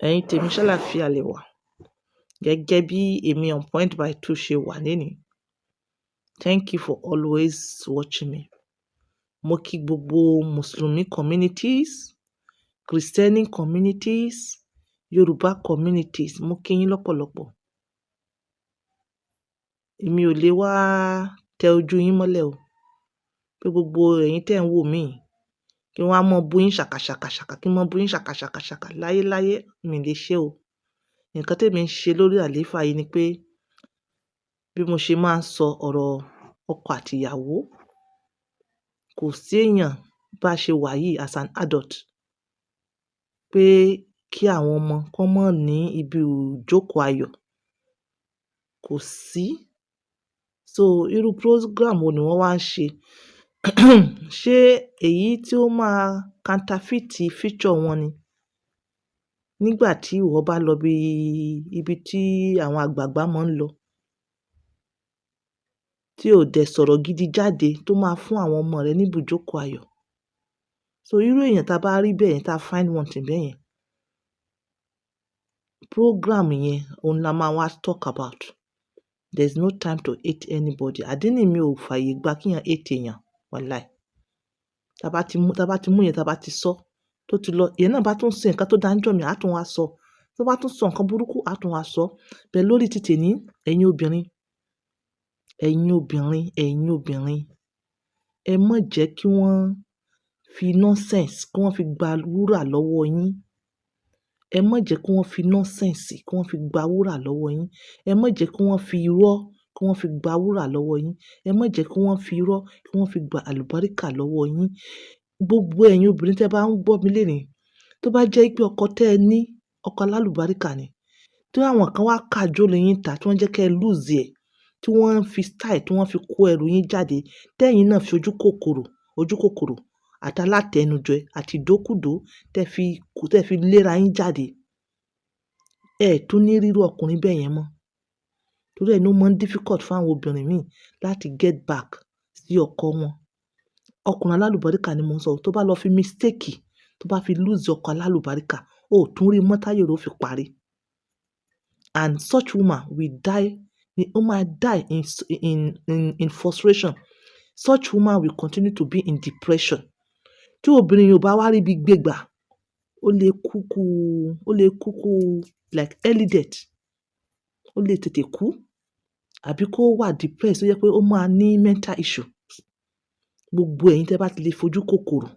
Ẹ̀yin tèmi ṣàlàáfíà lẹ wà gẹ́gẹ́ bí èmi on point by two ṣe wà lénìí. Thank you for always watching me. Mo kí gbogbo Mùsùlùmí communities, Christian communities, Yorùbá communities, mo kí yín lọ́pọ̀lọpọ̀. Èmi ò lè wá tẹ ojú yín mọ́lẹ̀ o, pé gbogbo ẹ̀yin tẹ́ ń wò mí kí wọ́n á mọ bú yín ṣàkàṣàkàṣàkà kí n mọ bú yín ṣàkàṣàkàṣàkà láyéláyé mi lè ṣe o. Nǹkan tèmi ń ṣe lórí àlééfà yìí ni pé bí mo ṣe máa ń sọ ọ̀rọ̀ ọkọ àti ìyàwó, kò sí èèyàn bá ṣe wà yìí as an adult pé kí àwọn ọmọ kán mọ́ ní ibi ìjókòó ayọ̀. Kò sí. So irú program wo ni wọ́n wá ń ṣe? Ṣé èyí tí ó máa counterfeit future wọn ni? Nígbà tí ìwọ bá lọ ibi tí àwọn àgbààgbà máa ń lọ, tí ò dẹ̀ sọ̀rọ̀ gidi jáde tó máa fún àwọn ọmọ rẹ ní ibùjókòó ayọ̀. So irú èèyàn tá bá rí bẹ́ẹ̀ yẹn, tá find one thing bẹ́ẹ̀ yẹn, program yẹn òun la máa wá talk about. There is no time to hate anybody. Àdínì mi ò fààyè gba kíyàn hate èèyàn, wàláì. Tá bá ti mú yẹn, tá bá ti sọ, tó ti lọ, ìyẹn náà bá tún ṣe nǹkan tó dá níjọ́ mi, á tún wá sọ. Tó bá tún sọ nǹkan burúkú, á tún wá sọ. Bẹ́ẹ̀ lórí ti tèní, ẹ̀yin obìnrin, ẹ má jẹ́ kí wọ́n fi nonsense, kí wọ́n fi gba wúrà lọ́wọ́ yín. Ẹ má jẹ́ kí wọ́n fi nonsense, kí wọ́n fi gba wúrà lọ́wọ́ yín. Ẹ má jẹ́ kí wọ́n fi irọ́, kí wọ́n fi gba wúrà lọ́wọ́ yín. Ẹ má jẹ́ kí wọ́n fi irọ́, kí wọ́n fi gba àlùbáríkà lọ́wọ́ yín. Gbogbo ẹ̀yin obìnrin tẹ́ bá ń gbọ́ mi lénìí, tó bá jẹ́ pé ọkọ tẹ́ ẹ ní, ọkọ alálùbáríkà ni, tí àwọn kan wá cajole yín tà, tí wọ́n jẹ́ kí ẹ lose ẹ̀, tí wọ́n fi style, tí wọ́n fi kó ẹrù yín jáde, tẹ́yin náà fi ojú kòkòrò àti alátẹnujẹ àti ìdókùdó tẹ́ fi léra yín jáde. Ẹ tún ní rírú ọkùnrin bẹ́ẹ̀ yẹn mọ́. Torí ẹ ní ó máa ń difficult fún àwọn obìnrin míì láti get back sí ọkọ wọn. Ọkùnrin alálùbáríkà ni mo ń sọ. Tó bá lọ fi mistake, tó bá fi lose ọkọ alálùbáríkà, ó tún rí mọ́ táyé rẹ̀ ó fi parí. And such woman will die, ó máa die in frustration. Such woman will continue to be in depression. Tí obìnrin yóò bá wá rí bí gbégbà, ó lè kúkú like early death. Ó lè tètè kú. Àbí kó wà depressed, ó jẹ́ pé ó máa ní mental issue. Gbogbo ẹ̀yin tẹ́ bá ti lè fojú kòkòrò,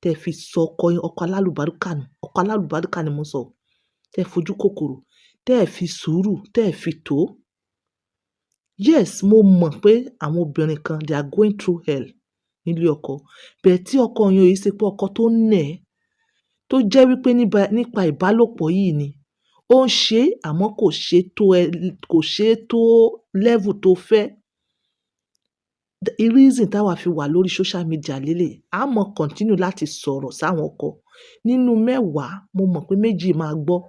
tẹ́ fi sọ ọkọ alálùbáríkà ni mo sọ. Tẹ́ fojú kòkòrò, tẹ́ fi sùúrù, tẹ́ fi tó. Yes, mo mọ̀ pé àwọn obìnrin kan they are going through hell nílé ọkọ. Bẹ́ẹ̀ tí ọkọ yẹn ò ṣe pé ọkọ tó nẹ̀, tó jẹ́ wípé nípa ìbálòpọ̀ yìí ni, ó ń ṣe àmọ́ kò ṣe tó level tó fẹ́. The reason táwa fi wà lórí social media lélẹ̀, a mọ̀ continue láti sọ̀rọ̀ sáwọn ọkọ. Nínú 10, mo mọ̀ pé 2 máa gbọ́.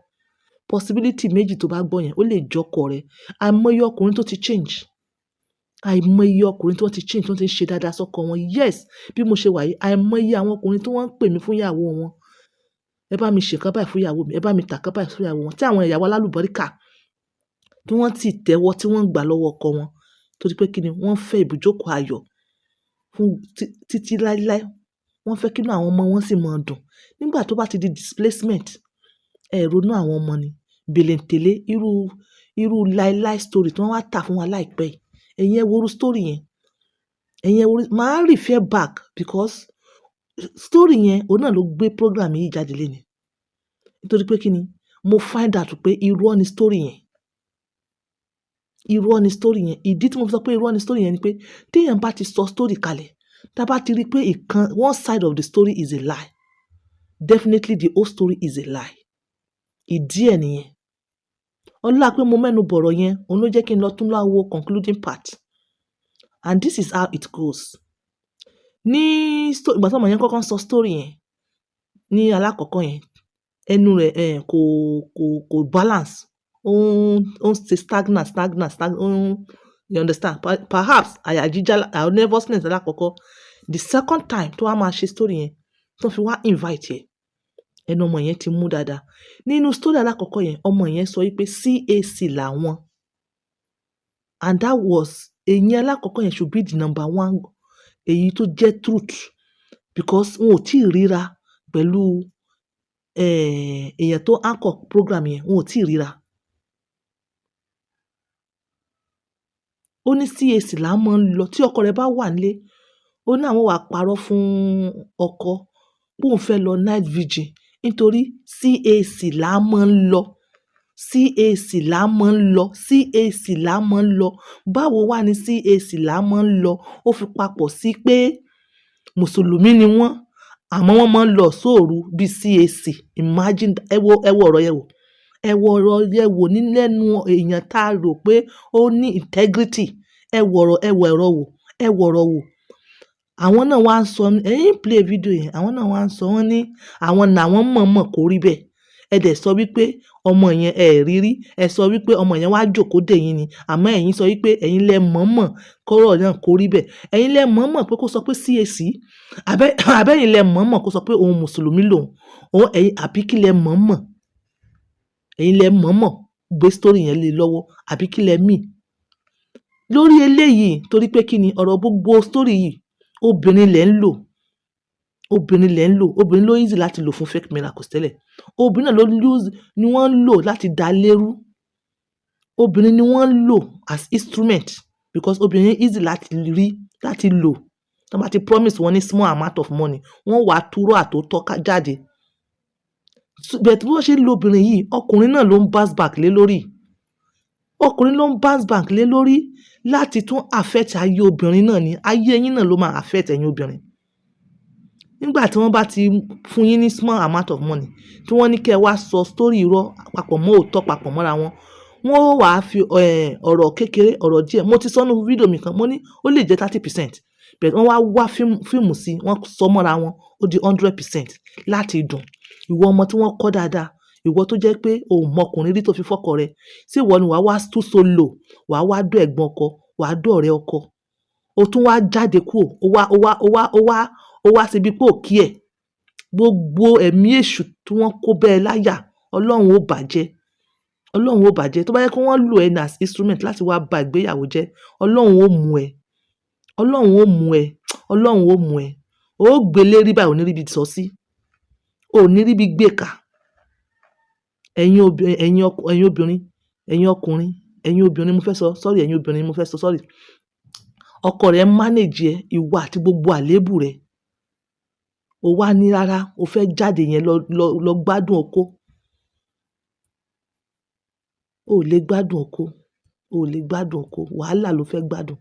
Possibility 2 tó bá gbọ́ yẹn, ó lè jọkọ rẹ̀. Àìmọye ọkùnrin tó ti change. Àìmọye ọkùnrin tó ti change, tó ti ń ṣe dáadáa sọ́kọ wọn. Yes, bí mo ṣe wà yìí, àìmọye àwọn ọkùnrin tí wọ́n ń pè mí fún ìyàwó wọn. Ẹ bá mi ṣe nǹkan báyìí fún ìyàwó mi, ẹ bá mi tà nǹkan báyìí fún ìyàwó wọn. Tí àwọn ìyàwó alálùbáríkà tí wọ́n ti tẹ́wọ́, tí wọ́n ń gbà lọ́wọ́ ọkọ wọn. Torí pé kí ni wọ́n fẹ́ ibùjókòó ayọ̀ fún títí láíláí. Wọ́n fẹ́ kí inú àwọn ọmọ wọn sì máa dùn. Nígbà tó bá ti di displacement, ẹ ronú àwọn ọmọ ni. Bèlèǹtélé irú láíláí story tí wọ́n wá tà fún wa láìpẹ́ yìí. Ẹ̀yin ẹ wo irú story yẹn. Màá refer back because story yẹn òun náà ló gbé program yìí jáde lénìí. Nítorí pé kí ni mo find out pé irọ́ ni story yẹn. Irọ́ ni story yẹn. Ìdí tí mo fi sọ pé irọ́ ni story yẹn ni pé tí èèyàn bá ti sọ story kalẹ̀, tá bá ti rí pé one side of the story is a lie, definitely the whole story is a lie. Ìdí ẹ̀ nìyẹn. Ọlá pé mo mẹ́nu bọ̀rọ̀ yẹn, òun ló jẹ́ kí n lọ tún wo concluding part. And this is how it goes. Ìgbà tí ọmọ yẹn kọ́kọ́ sọ story yẹn, ní alákọ̀ọ́kọ́ yẹn, ẹnu rẹ̀ kò balance. Ó ń ṣe stagnant. You understand? Perhaps àyà jíjá, nervousness alákọ̀ọ́kọ́. The second time tó wá máa ṣe story yẹn, tó fi wá invite ẹ̀. ẹnu ọmọ yẹn ti mú dáadáa. Nínú story alákọ̀ọ́kọ́ yẹn, ọmọ yẹn sọ wípé CAC làwọn. And that was èyí alákọ̀ọ́kọ́ yẹn should be the number one èyí tó jẹ́ truth because wọn ò tíì ríra pẹ̀lú èèyàn tó anchor program yẹn, wọn ò tíì ríra. Ó ní CAC là máa ń lọ tí ọkọ rẹ̀ bá wà nílé. Ó ní àwọn wà parọ́ fún ọkọ pé òun fẹ́ lọ night vigil nítorí CAC là máa ń lọ. CAC là máa ń lọ. CAC là máa ń lọ. Báwo wá ní CAC là máa ń lọ? Ó fi papọ̀ sí pé Mùsùlùmí ni wọ́n, àmọ́ wọ́n máa ń lọ sóòru bí CAC. Imagine, ẹ wo ọ̀rọ̀ yẹn wò. Ẹ wo ọ̀rọ̀ yẹn wò ní lẹ́nu èèyàn tá a rò pé ó ní integrity. Ẹ wo ọ̀rọ̀ wò. Àwọn náà wá ń sọ, ẹ̀yin play video yẹn, àwọn náà wá ń sọ, wọ́n ní àwọn làwọn mọ̀ọ́mọ̀ kó rí bẹ́ẹ̀. Ẹ dẹ̀ sọ wípé ọmọ yẹn ẹ rírí. Ẹ sọ wípé ọmọ yẹn wá jókòó dè yín ni. Àmọ́ ẹ̀yin sọ wípé ẹ̀yin lẹ mọ̀ọ́mọ̀ kọ́rọ̀ náà kó rí bẹ́ẹ̀. Ẹ̀yin lẹ mọ̀ọ́mọ̀ pé kó sọ pé CAC. Àbẹ́yìn lẹ mọ̀ọ́mọ̀ kó sọ pé òun Mùsùlùmí lòun. Àbí kí lẹ mọ̀ọ́mọ̀? Ẹ̀yin lẹ mọ̀ọ́mọ̀ gbé story yẹn lé lọ́wọ́. Àbí kí lẹ mean? Lórí eléyìí, torí pé kí ni ọ̀rọ̀ gbogbo story yìí, obìnrin lẹ ń lò. Obìnrin ló easy láti lò fún fake miracles tẹ́lẹ̀. Obìnrin náà ni wọ́n ń lò láti dá lérú. Obìnrin ni wọ́n ń lò as instrument because obìnrin easy láti rí, láti lò. Tí wọ́n bá ti promise wọn ní small amount of money, wọ́n wá túró àtòótọ́ jáde. But bí wọ́n ṣe ń lo obìnrin yìí, ọkùnrin náà ló ń bounce back lé lórí. Ọkùnrin ló ń bounce back lé lórí láti tún affect ayé obìnrin náà ni. Ayé yín náà ló máa affect ẹ̀yin obìnrin. Nígbà tí wọ́n bá ti fún yín ní small amount of money, tí wọ́n ní kí ẹ wá sọ story irọ́ papọ̀ mọ́ òótọ́ papọ̀ mọ́ra wọn, wọ́n ó wá fi ọ̀rọ̀ kékeré, ọ̀rọ̀ díẹ̀. Mo ti sọ nínú fídíò mi kan, mo ní ó lè jẹ́ 30%. But wọ́n wá fíìmù sí, wọ́n sọ mọ́ra wọn, ó di 100% láti dùn. Ìwọ ọmọ tí wọ́n kọ́ dáadáa, ìwọ tó jẹ́ pé o ò mọkùnrin rí tó fi fọ́kọ rẹ̀, ṣé ìwọ ni wàá wá tú solo, wàá wá dó ẹ̀gbọ́n ọkọ, wàá dó ọ̀rẹ́ ọkọ. O tún wá jáde kúrò, ó wá síbi pé ò kí ẹ̀. Gbogbo ẹ̀mí èṣù tí wọ́n kó bẹ́ẹ̀ láyà, Ọlọ́run ó bàjẹ́. Ọlọ́run ó bàjẹ́. Tó bá yẹ kí wọ́n lò ẹ́ as instrument láti wá ba ìgbéyàwó jẹ́, Ọlọ́run ó mú ẹ. Ọlọ́run ó mú ẹ. Ọlọ́run ó mú ẹ. Ó gbélé rí báyìí, ò ní rí ibi sọ sí. Ò ní rí ibi gbé kà. Ẹ̀yin obìnrin, ẹ̀yin ọkùnrin, ẹ̀yin obìnrin mo fẹ́ sọ, sorry, ẹ̀yin obìnrin mo fẹ́ sọ, sorry. Ọkọ rẹ̀ manage ẹ, ìwọ àti gbogbo àléébù rẹ̀. O wá ní rárá, o fẹ́ jáde yẹn lọ gbádùn oko. O ò lè gbádùn oko. Wàhálà ló fẹ́ gbádùn.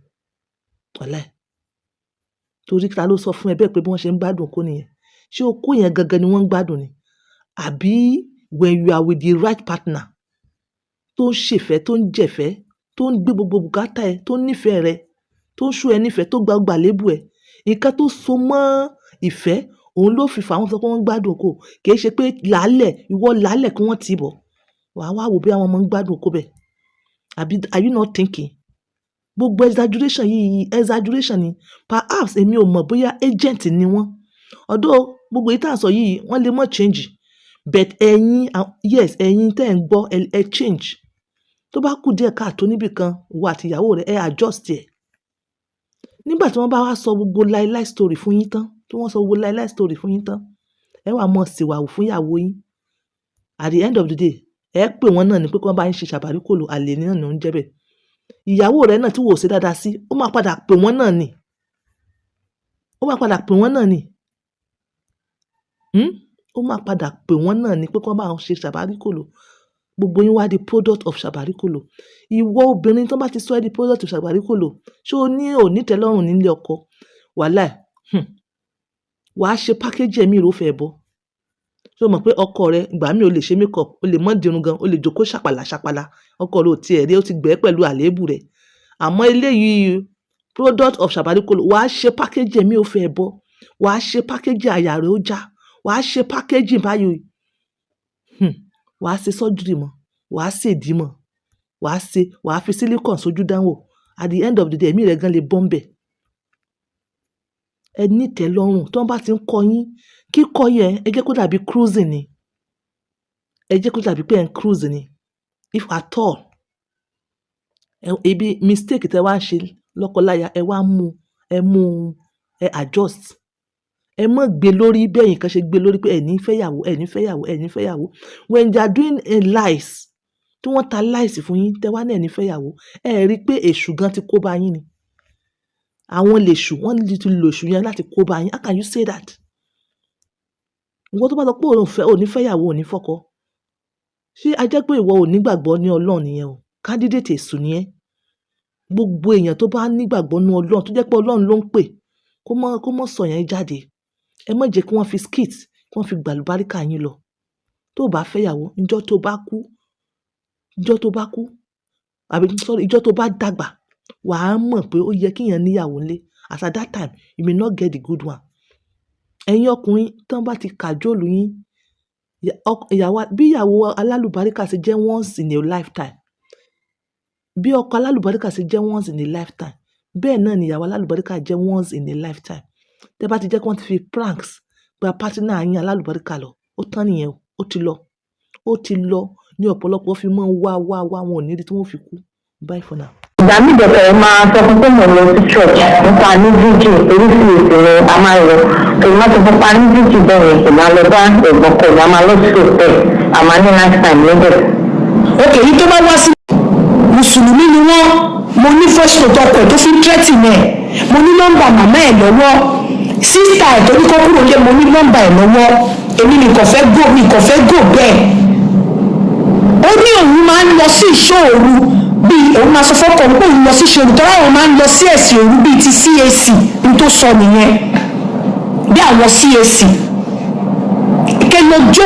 Wàláì. Torí ta ló sọ fún ẹ bẹ́ẹ̀ pé bí wọ́n ṣe ń gbádùn oko nìyẹn? Ṣé oko yẹn gangan ni wọ́n ń gbádùn ni? Àbí when you are with the right partner tó ń ṣèfẹ́, tó ń jẹ̀fẹ́, tó ń gbé gbogbo bùkátà ẹ, tó ń nífẹ̀ẹ́ rẹ, tó ń ṣú ẹ nífẹ̀ẹ́, tó gba àléébù ẹ. Nǹkan tó so mọ́ ìfẹ́, òun ló fi fà wọ́n sọ pé wọ́n ń gbádùn oko. Kì í ṣe pé ìwọ làálẹ̀ kí wọ́n tì bọ̀. Wàá wá wò bí àwọn ọmọ ń gbádùn oko bẹ́ẹ̀. Àbí are you not thinking? Gbogbo exaggeration ni. Perhaps èmi ò mọ̀ bóyá agent ni wọ́n. Although gbogbo èyí tá à ń sọ yìí, wọ́n lè mọ̀ change. But ẹ̀yin tẹ́ ẹ̀ ń gbọ́, ẹ change. Tó bá kù díẹ̀ káàtó níbì kan, ìwọ àti ìyàwó rẹ, ẹ adjust ẹ̀. Nígbà tí wọ́n bá wá sọ gbogbo lie story fún yín tán, ẹ wá mọ̀ ṣìwàwù fún ìyàwó yín. At the end of the day, ẹ pè wọ́n náà ni pé kí wọ́n bá yín ṣe ṣàbáríkòlò, àlè náà ni ó ń jẹ́ bẹ́ẹ̀. Ìyàwó rẹ náà tí wò ó ṣe dáadáa sí, ó máa padà pè wọ́n náà ni. Ó máa padà pè wọ́n náà ni pé kí wọ́n bá wọn ṣe ṣàbáríkòlò. Gbogbo yín wá di product of ṣàbáríkòlò. Ìwọ obìnrin tó bá ti sọ ẹ́ di product of ṣàbáríkòlò, ṣé o ní tẹ́lọ́rùn nílé ọkọ? Wàláì. Wàá ṣe package ẹ̀mí ìró fẹ́ bọ́. Ṣé o mọ̀ pé ọkọ rẹ ìgbà míì o lè ṣe makeup, o lè mọ́ dirun gan, o lè jókòó ṣàpàlà. Ọkọ rẹ ò tiẹ̀ rí, ó ti gbẹ̀ pẹ̀lú àléébù rẹ̀. Àmọ́ eléyìí product of ṣàbáríkòlò, wàá ṣe package ẹ̀mí ìró fẹ́ bọ́. Wàá ṣe package àyà rẹ̀ ó já. Wàá ṣe package báyìí. Wàá ṣe surgery mọ́. Wàá ṣe ìdí mọ́. Wàá fi silicone sójú dánwò. At the end of the day, ẹ̀mí rẹ̀ gan lè bọ́ ń bẹ̀. Ẹ ní tẹ́lọ́rùn. Tí wọ́n bá ti ń kọ yín, kíkọ yẹn ẹ jẹ́ kó dàbí cruising ni. ẹ jẹ́ kó dàbí pé ẹ̀ ń cruise ni if at all ibi mistake tẹ wá ń ṣe lọ́kọláya ẹ wá mú ẹ adjust. Ẹ má gbé lórí bí ẹ̀yin kan ṣe gbé lórí pé ẹ ní fẹ́yàwó. When they are doing lies, tí wọ́n ta lies fún yín tẹ wá ní ẹ ní fẹ́yàwó, ẹ rí pé èṣù gan ti kó bá yín ni. Àwọn lèṣù, wọ́n ti lo èṣù yẹn láti kó bá yín. How can you say that? Ìwọ tó bá sọ pé ò ní fẹ́yàwó, ò ní fọ́kọ. Ṣé a jẹ́ pé ìwọ ò ní gbàgbọ́ ní Ọlọ́run nìyẹn o? Candidate èṣù ni ẹ́. Gbogbo èèyàn tó bá ní gbàgbọ́ ní Ọlọ́run tó jẹ́ pé Ọlọ́run ló ń pè kó mọ́ sọ yẹn jáde. Ẹ má jẹ́ kí wọ́n fi skit, kí wọ́n fi gbàlùbáríkà yín lọ. Tó bá fẹ́yàwó, ìjọ́ tó bá kú, ìjọ́ tó bá dàgbà, wà á mọ̀ pé ó yẹ kí èèyàn níyàwó ńlé. As at that time, you may not get the good one. Ẹ̀yin ọkùnrin tán bá ti kàjọ́lù yín, bí ìyàwó alálùbáríkà ṣe jẹ́ once in a lifetime, bí ọkọ alálùbáríkà ṣe jẹ́ once in a lifetime, bẹ́ẹ̀ náà ni ìyàwó alálùbáríkà jẹ́ once in a lifetime. Tẹ́ bá ti jẹ́ kí wọ́n ti fi pranks gba partner yín alálùbáríkà lọ, ó tán nìyẹn o, ó ti lọ ní ọ̀pọ̀lọpọ̀ fi mọ́ wá wọn ò ní rí tí wọ́n fi kú. Bye for now. Ìgbà mí dẹ̀kẹ̀ máa sọ fún pé mo lọ sí church nípa ní víjì oríṣiríṣi ni a máa lọ. Èyí máa sọ fún pa ní víjì bẹ́ẹ̀ kò máa lọ bá ẹ̀gbọ́n kọ̀ ní a máa lọ sí òtẹ́ a máa ní nice time níbẹ̀. Okay, yìí tó bá wá sí mùsùlùmí ni wọ́n, mo ní voice note ọkọ̀ tó fi ń tẹ́tì mẹ́, mo ní nọ́mbà màmá ẹ̀ lọ́wọ́, sísítà ẹ̀ tó ní kó kúrò lé mo ní nọ́mbà ẹ̀ lọ́wọ́, èmi nìkan fẹ́ gò bẹ́ẹ̀. Ó ní òun máa ń lọ sí ìṣòro bíi òun máa sọ fọ́kàn pé òun lọ sí ìṣòro tó láwọn máa ń lọ sí ẹ̀sìn òru bíi ti CAC ní tó sọ nìyẹn bí àwọn CAC. Ìkẹyìn ọjọ́